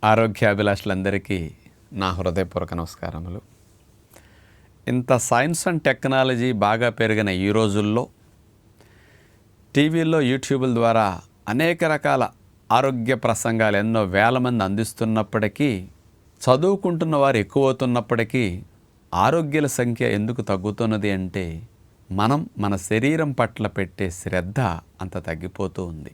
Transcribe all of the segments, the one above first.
ఆరోగ్యాభిలాషులందరికీ నా హృదయపూర్వక నమస్కారములు. ఇంత సైన్స్ అండ్ టెక్నాలజీ బాగా పెరిగిన ఈ రోజుల్లో టీవీల్లో యూట్యూబ్ల ద్వారా అనేక రకాల ఆరోగ్య ప్రసంగాలు ఎన్నో వేల మంది అందిస్తున్నప్పటికీ, చదువుకుంటున్న వారు ఎక్కువ అవుతున్నప్పటికీ ఆరోగ్యాల సంఖ్య ఎందుకు తగ్గుతున్నది అంటే మన శరీరం పట్ల పెట్టే శ్రద్ధ అంత తగ్గిపోతూ ఉంది.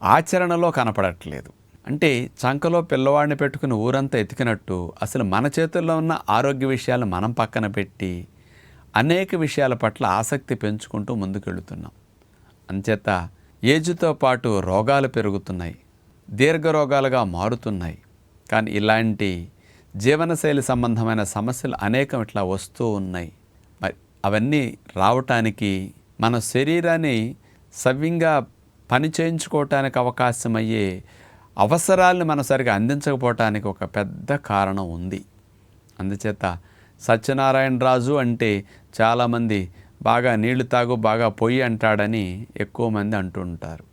ఆచరణలో కనపడట్లేదు. అంటే చంకలో పిల్లవాడిని పెట్టుకుని ఊరంతా ఎతికినట్టు అసలు మన చేతుల్లో ఉన్న ఆరోగ్య విషయాలు మనం పక్కన పెట్టి అనేక విషయాల పట్ల ఆసక్తి పెంచుకుంటూ ముందుకెళ్తున్నాం. అంచేత ఏజ్తో పాటు రోగాలు పెరుగుతున్నాయి, దీర్ఘ రోగాలుగా మారుతున్నాయి. కానీ ఇలాంటి జీవనశైలి సంబంధమైన సమస్యలు అనేకం ఇట్లా వస్తూ ఉన్నాయి. మరి అవన్నీ రావటానికి మన శరీరాన్ని సవ్యంగా పని చేయించుకోవటానికి అవకాశమయ్యే అవసరాలను మనం సరిగా అందించకపోవటానికి ఒక పెద్ద కారణం ఉంది. అందుచేత సత్యనారాయణ రాజు అంటే చాలామంది బాగా నీళ్లు తాగు బాగా పొయ్యి అంటాడని ఎక్కువ మంది అంటుంటారు.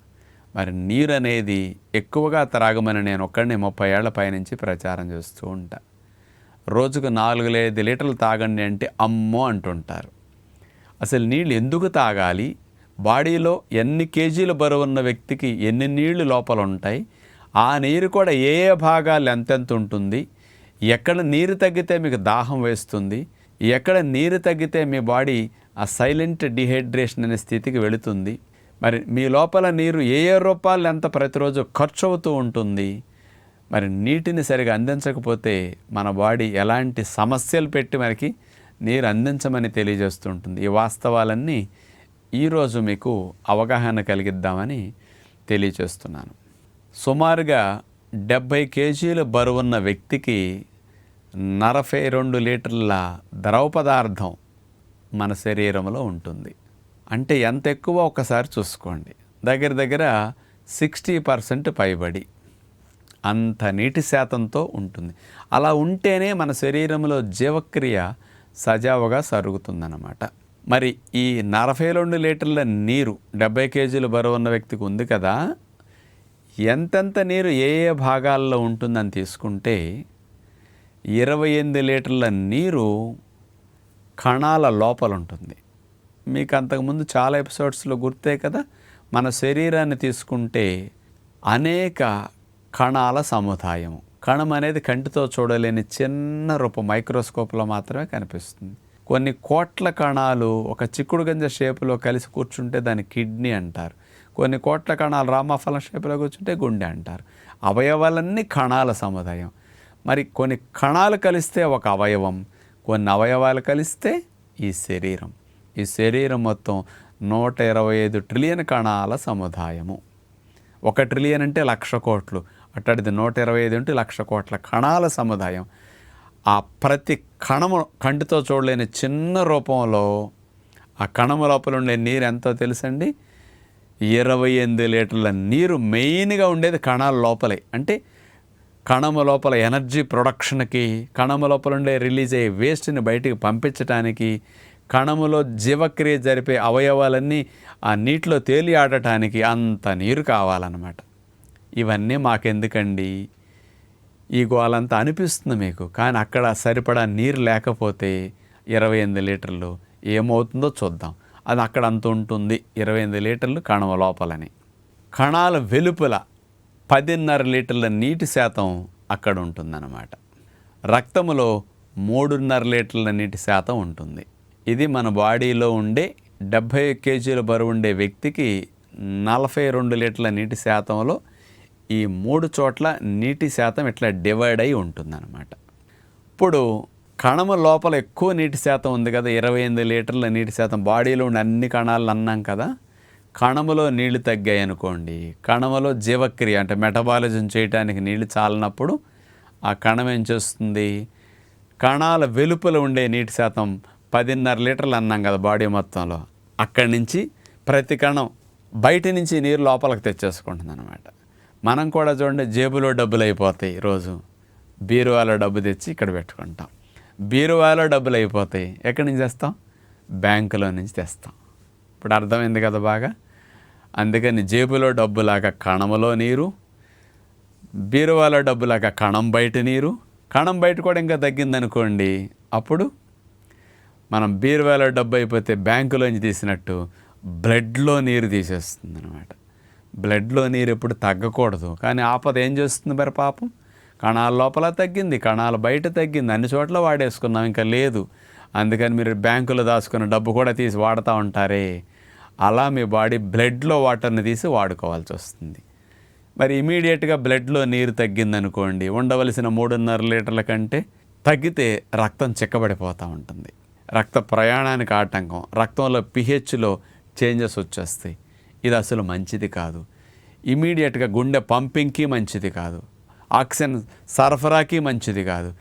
మరి నీరు అనేది ఎక్కువగా త్రాగమని నేను ఒక్కడిని 30 ఏళ్ల పైనుంచి ప్రచారం చేస్తూ ఉంటా. రోజుకు 4-5 లీటర్లు తాగండి అంటే అమ్మో అంటుంటారు. అసలు నీళ్ళు ఎందుకు తాగాలి? బాడీలో ఎన్ని కేజీలు బరువున్న వ్యక్తికి ఎన్ని నీళ్లు లోపల ఉంటాయి, ఆ నీరు కూడా ఏ ఏ భాగాలు ఎంతెంత ఉంటుంది, ఎక్కడ నీరు తగ్గితే మీకు దాహం వేస్తుంది, ఎక్కడ నీరు తగ్గితే మీ బాడీ ఆ సైలెంట్ డిహైడ్రేషన్ అనే స్థితికి వెళుతుంది, మరి మీ లోపల నీరు ఏ ఏ రూపాయలు ఎంత ప్రతిరోజు ఖర్చు అవుతూ ఉంటుంది. మరి నీటిని సరిగా అందించకపోతే మన బాడీ ఎలాంటి సమస్యలు పెట్టి మనకి నీరు అందించమని తెలియజేస్తుంటుంది. ఈ వాస్తవాలన్నీ ఈరోజు మీకు అవగాహన కలిగిద్దామని తెలియజేస్తున్నాను. సుమారుగా 70 కేజీల బరువున్న వ్యక్తికి 42 లీటర్ల ద్రవ పదార్థం మన శరీరంలో ఉంటుంది. అంటే ఎంత ఎక్కువ ఒకసారి చూసుకోండి. దగ్గర 60% పైబడి అంత నీటి శాతంతో ఉంటుంది. అలా ఉంటేనే మన శరీరంలో జీవక్రియ సజావుగా జరుగుతుందన్నమాట. మరి ఈ 42 లీటర్ల నీరు 70 కేజీల బరువు ఉన్న వ్యక్తికి ఉంది కదా, ఎంతెంత నీరు ఏ ఏ భాగాల్లో ఉంటుందని తీసుకుంటే 28 లీటర్ల నీరు కణాల లోపల ఉంటుంది. మీకు అంతకుముందు చాలా ఎపిసోడ్స్లో గుర్తే కదా, మన శరీరాన్ని తీసుకుంటే అనేక కణాల సముదాయం. కణం అనేది కంటితో చూడలేని చిన్న రూపం, మైక్రోస్కోప్లో మాత్రమే కనిపిస్తుంది. కొన్ని కోట్ల కణాలు ఒక చిక్కుడు గంజ షేపులో కలిసి కూర్చుంటే దాన్ని కిడ్నీ అంటారు. కొన్ని కోట్ల కణాలు రామఫలం షేపులో కూర్చుంటే గుండె అంటారు. అవయవాలన్నీ కణాల సముదాయం. మరి కొన్ని కణాలు కలిస్తే ఒక అవయవం, కొన్ని అవయవాలు కలిస్తే ఈ శరీరం. ఈ శరీరం మొత్తం 125 ట్రిలియన్ కణాల సముదాయము. 1 ట్రిలియన్ అంటే 1,00,000 కోట్లు, అట్టడిది 125 అంటే 1,00,000 కోట్ల కణాల సముదాయం. ఆ ప్రతి కణము కంటితో చూడలేని చిన్న రూపంలో ఆ కణము లోపల ఉండే నీరు ఎంతో తెలుసండి, 28 లీటర్ల నీరు మెయిన్గా ఉండేది కణాల లోపలే. అంటే కణము లోపల ఎనర్జీ ప్రొడక్షన్కి, కణము లోపల ఉండే రిలీజ్ అయ్యే వేస్ట్ని బయటికి పంపించడానికి, కణములో జీవక్రియ జరిపే అవయవాలన్నీ ఆ నీటిలో తేలి ఆడటానికి అంత నీరు కావాలన్నమాట. ఇవన్నీ మాకెందుకండి, ఈ గోలంతా అనిపిస్తుంది మీకు. కానీ అక్కడ సరిపడా నీరు లేకపోతే 28 లీటర్లు ఏమవుతుందో చూద్దాం. అది అక్కడ అంత ఉంటుంది, 28 లీటర్లు కణం లోపలని. కణాల వెలుపల 10.5 లీటర్ల నీటి శాతం అక్కడ ఉంటుందన్నమాట. రక్తములో 3.5 లీటర్ల నీటి శాతం ఉంటుంది. ఇది మన బాడీలో ఉండే 70 కేజీల బరువు ఉండే వ్యక్తికి 42 లీటర్ల నీటి శాతంలో ఈ 3 చోట్ల నీటి శాతం ఇట్లా డివైడ్ అయి ఉంటుందన్నమాట. ఇప్పుడు కణము లోపల ఎక్కువ నీటి శాతం ఉంది కదా, 28 లీటర్ల నీటి శాతం బాడీలో ఉండే అన్ని కణాలు అన్నాం కదా. కణములో నీళ్లు తగ్గాయి అనుకోండి, కణములో జీవక్రియ అంటే మెటబాలిజం చేయడానికి నీళ్లు చాలినప్పుడు ఆ కణం ఏం చేస్తుంది, కణాల వెలుపల ఉండే నీటి శాతం 10.5 లీటర్లు అన్నాం కదా బాడీ మొత్తంలో, అక్కడి నుంచి ప్రతి కణం బయట నుంచి నీరు లోపలికి తెచ్చేసుకుంటుంది అనమాట. మనం కూడా చూడండి, జేబులో డబ్బులు అయిపోతాయి, రోజు బీరువాలో డబ్బు తెచ్చి ఇక్కడ పెట్టుకుంటాం. బీరువాలో డబ్బులు అయిపోతాయి, ఎక్కడి నుంచి తెస్తాం, బ్యాంకులో నుంచి తెస్తాం. ఇప్పుడు అర్థమైంది కదా బాగా. అందుకని జేబులో డబ్బులాగా కణములో నీరు, బీరువాలో డబ్బులాగా కణం బయట నీరు, కణం బయట కూడా ఇంకా తగ్గిందనుకోండి, అప్పుడు మనం బీరువాలో డబ్బు అయిపోతే బ్యాంకులోంచి తీసినట్టు బ్లడ్లో నీరు తీసేస్తుంది అనమాట. బ్లడ్లో నీరు ఎప్పుడు తగ్గకూడదు, కానీ ఆపద ఏం చేస్తుంది మరి పాపం? కణాల లోపల తగ్గింది, కణాల బయట తగ్గింది, అన్ని చోట్ల వాడేసుకున్నాం, ఇంకా లేదు. అందుకని మీరు బ్యాంకులో దాచుకున్న డబ్బు కూడా తీసి వాడుతూ ఉంటారే, అలా మీ బాడీ బ్లడ్లో వాటర్ని తీసి వాడుకోవాల్సి వస్తుంది. మరి ఇమీడియట్గా బ్లడ్లో నీరు తగ్గిందనుకోండి, ఉండవలసిన 3.5 లీటర్ల కంటే తగ్గితే రక్తం చిక్కబడిపోతూ ఉంటుంది. రక్త ప్రయాణానికి ఆటంకం, రక్తంలో పిహెచ్లో చేంజెస్ వచ్చేస్తాయి. ఇది అసలు మంచిది కాదు. ఇమీడియట్గా గుండె పంపింగ్కి మంచిది కాదు, ఆక్సిజన్ సరఫరాకి మంచిది కాదు.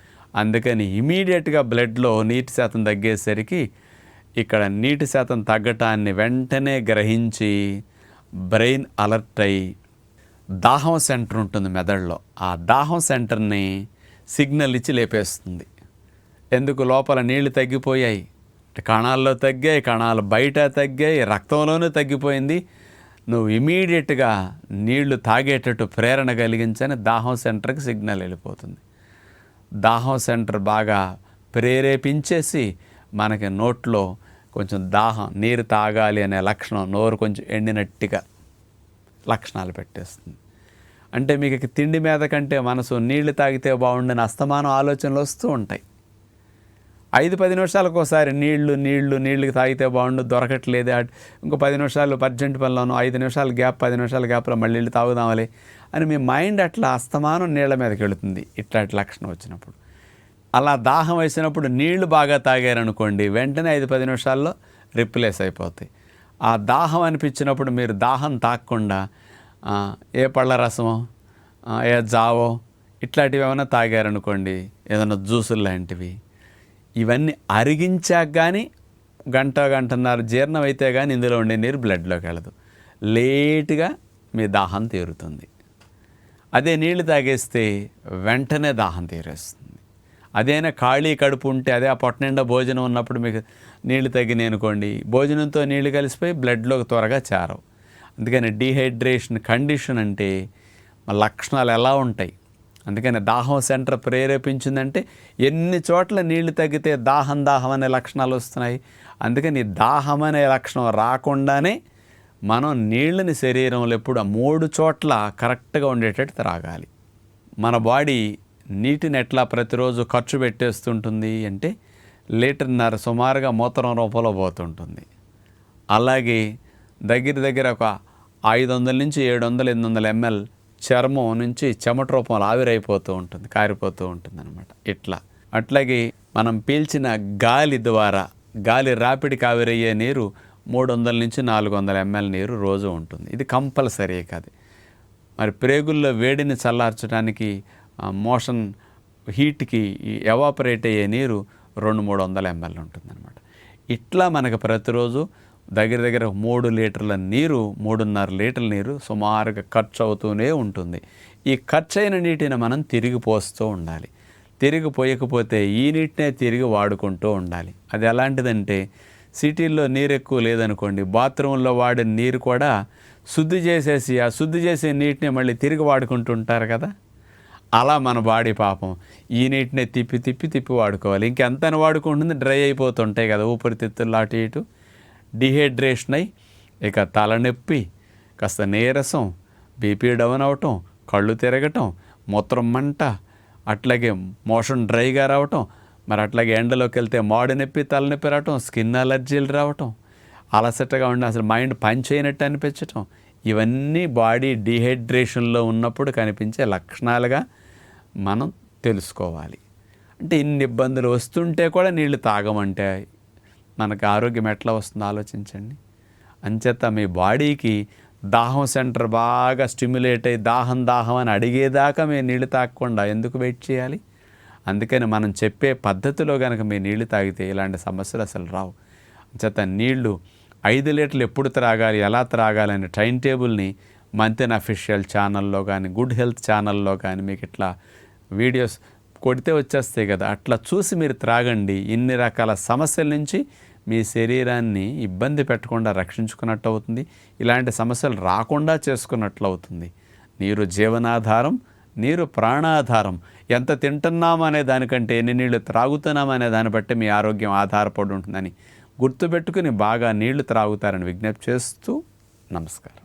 అందుకని ఇమీడియట్గా బ్లడ్లో నీటి శాతం తగ్గేసరికి ఇక్కడ నీటి శాతం తగ్గటాన్ని వెంటనే గ్రహించి బ్రెయిన్ అలర్ట్ అయ్యి దాహం సెంటర్ ఉంటుంది మెదడులో, ఆ దాహం సెంటర్ని సిగ్నల్ ఇచ్చి లేపేస్తుంది. ఎందుకు? లోపల నీళ్లు తగ్గిపోయాయి, కణాల్లో తగ్గాయి, కణాలు బయట తగ్గాయి, రక్తంలోనూ తగ్గిపోయింది. నువ్వు ఇమీడియట్గా నీళ్లు తాగేటట్టు ప్రేరణ కలిగించని దాహం సెంటర్కి సిగ్నల్ వెళ్ళిపోతుంది. దాహం సెంటర్ బాగా ప్రేరేపించేసి మనకి నోట్లో కొంచెం దాహం, నీరు తాగాలి అనే లక్షణం, నోరు కొంచెం ఎండినట్టుగా లక్షణాలు పెట్టేస్తుంది. అంటే మీకు తిండి మీద కంటే మనసు నీళ్లు తాగితే బాగుండని అస్తమానం ఆలోచనలు వస్తూ ఉంటాయి. 5-10 నిమిషాలకు ఒకసారి నీళ్లు తాగితే బాగుండు, దొరకట్లేదే, ఇంకో 10 నిమిషాలు అర్జెంట్ పనిలోనూ 5 నిమిషాలు గ్యాప్, 10 నిమిషాల గ్యాప్లో మళ్ళీ నీళ్ళు తాగుదామలే అని మీ మైండ్ అట్లా అస్తమానం నీళ్ల మీదకి వెళుతుంది ఇట్లాంటి లక్షణం వచ్చినప్పుడు. అలా దాహం వేసినప్పుడు నీళ్లు బాగా తాగారనుకోండి, వెంటనే 5-10 నిమిషాల్లో రిప్లేస్ అయిపోతాయి. ఆ దాహం అనిపించినప్పుడు మీరు దాహం తాగకుండా ఏ పళ్ళ రసమో, ఏ జావో ఇట్లాంటివి ఏమైనా తాగారనుకోండి, ఏదైనా జ్యూసులు లాంటివి, ఇవన్నీ అరిగించాక కానీ గంటన్నర జీర్ణం అయితే కానీ ఇందులో ఉండే నీరు బ్లడ్లోకి వెళ్ళదు, లేటుగా మీ దాహం తీరుతుంది. అదే నీళ్లు తాగేస్తే వెంటనే దాహం తీరేస్తుంది. అదేనా ఖాళీ కడుపు ఉంటే, అదే ఆ పొట్ట నిండా భోజనం ఉన్నప్పుడు మీకు నీళ్లు తగ్గినాయి అనుకోండి, భోజనంతో నీళ్లు కలిసిపోయి బ్లడ్లోకి త్వరగా చేరవు. అందుకని డీహైడ్రేషన్ కండిషన్ అంటే లక్షణాలు ఎలా ఉంటాయి. అందుకని దాహం సెంటర్ ప్రేరేపించిందంటే ఎన్ని చోట్ల నీళ్లు తగ్గితే దాహం అనే లక్షణాలు వస్తున్నాయి. అందుకని దాహం అనే లక్షణం రాకుండానే మనం నీళ్ళని శరీరంలో ఎప్పుడు 3 చోట్ల కరెక్ట్గా ఉండేటట్టు త్రాగాలి. మన బాడీ నీటిని ఎట్లా ప్రతిరోజు ఖర్చు పెట్టేస్తుంటుంది అంటే 1.5 లీటర్ సుమారుగా మూత్రం రూపంలో పోతుంటుంది. అలాగే దగ్గర ఒక 500 నుంచి 700-800 ml చర్మం నుంచి చెమట రూపంలో ఆవిరైపోతూ ఉంటుంది, కారిపోతూ ఉంటుంది అనమాట. అట్లాగే మనం పీల్చిన గాలి ద్వారా, గాలి రాపిడికి ఆవిరయ్యే నీరు 300 నుంచి 400 ml నీరు రోజు ఉంటుంది. ఇది కంపల్సరీ కాదు. మరి ప్రేగుల్లో వేడిని చల్లార్చడానికి మోషన్ హీట్కి ఎవాపరేట్ అయ్యే నీరు 200-300 ml ఉంటుందన్నమాట. ఇట్లా మనకు ప్రతిరోజు దగ్గర 3 లీటర్ల నీరు, 3.5 లీటర్ల నీరు సుమారుగా ఖర్చు అవుతూనే ఉంటుంది. ఈ ఖర్చు అయిన నీటిని మనం తిరిగి పోస్తూ ఉండాలి. తిరిగి పోయకపోతే ఈ నీటినే తిరిగి వాడుకుంటూ ఉండాలి. అది ఎలాంటిదంటే, సిటీల్లో నీరు ఎక్కువ లేదనుకోండి, బాత్రూంలో వాడిన నీరు కూడా శుద్ధి చేసేసి ఆ శుద్ధి చేసే నీటిని మళ్ళీ తిరిగి వాడుకుంటూ ఉంటారు కదా. అలా మన బాడీ పాపం ఈ నీటినే తిప్పి వాడుకోవాలి. ఇంకెంతని వాడుకుంటుంది, డ్రై అయిపోతుంటాయి కదా ఊపిరితిత్తులు అటు ఇటు, డిహైడ్రేషన్ అయి ఇక తలనొప్పి, కాస్త నీరసం, బీపీ డౌన్ అవటం, కళ్ళు తిరగటం, మూత్రం మంట, అట్లాగే మోషన్ డ్రైగా రావటం, మరి అట్లాగే ఎండలోకి వెళ్తే మాడు నొప్పి, తలనొప్పి రావటం, స్కిన్ అలర్జీలు రావటం, అలసటగా ఉండి అసలు మైండ్ పని చేయనట్టు అనిపించటం, ఇవన్నీ బాడీ డిహైడ్రేషన్లో ఉన్నప్పుడు కనిపించే లక్షణాలుగా మనం తెలుసుకోవాలి. అంటే ఇన్ని ఇబ్బందులు వస్తుంటే కూడా నీళ్లు తాగమంటే మనకు ఆరోగ్యం ఎట్లా వస్తుందో ఆలోచించండి. అంచేత మీ బాడీకి దాహం సెంటర్ బాగా స్టిమ్యులేట్ అయ్యి దాహం అని అడిగేదాకా మీరు నీళ్లు తాగకుండా ఎందుకు వెయిట్ చేయాలి? అందుకని మనం చెప్పే పద్ధతిలో కనుక మీరు నీళ్లు తాగితే ఇలాంటి సమస్యలు అసలు రావు. అంచేత నీళ్లు 5 లీటర్లు ఎప్పుడు త్రాగాలి, ఎలా త్రాగాలి అనే టైం టేబుల్ని మంతెన్ అఫీషియల్ ఛానల్లో కానీ, గుడ్ హెల్త్ ఛానల్లో కానీ మీకు ఇట్లా వీడియోస్ కొడితే వచ్చేస్తాయి కదా, అట్లా చూసి మీరు త్రాగండి. ఇన్ని రకాల సమస్యల నుంచి మీ శరీరాన్ని ఇబ్బంది పెట్టకుండా రక్షించుకున్నట్టు అవుతుంది. ఇలాంటి సమస్యలు రాకుండా చేసుకున్నట్లు అవుతుంది. నీరు జీవనాధారం, నీరు ప్రాణాధారం. ఎంత తింటున్నాం అనే దానికంటే ఎన్ని నీళ్లు త్రాగుతున్నాం అనే దాన్ని బట్టి మీ ఆరోగ్యం ఆధారపడి ఉంటుందని గుర్తుపెట్టుకుని బాగా నీళ్లు త్రాగుతారని విజ్ఞప్తి చేస్తూ నమస్కారం.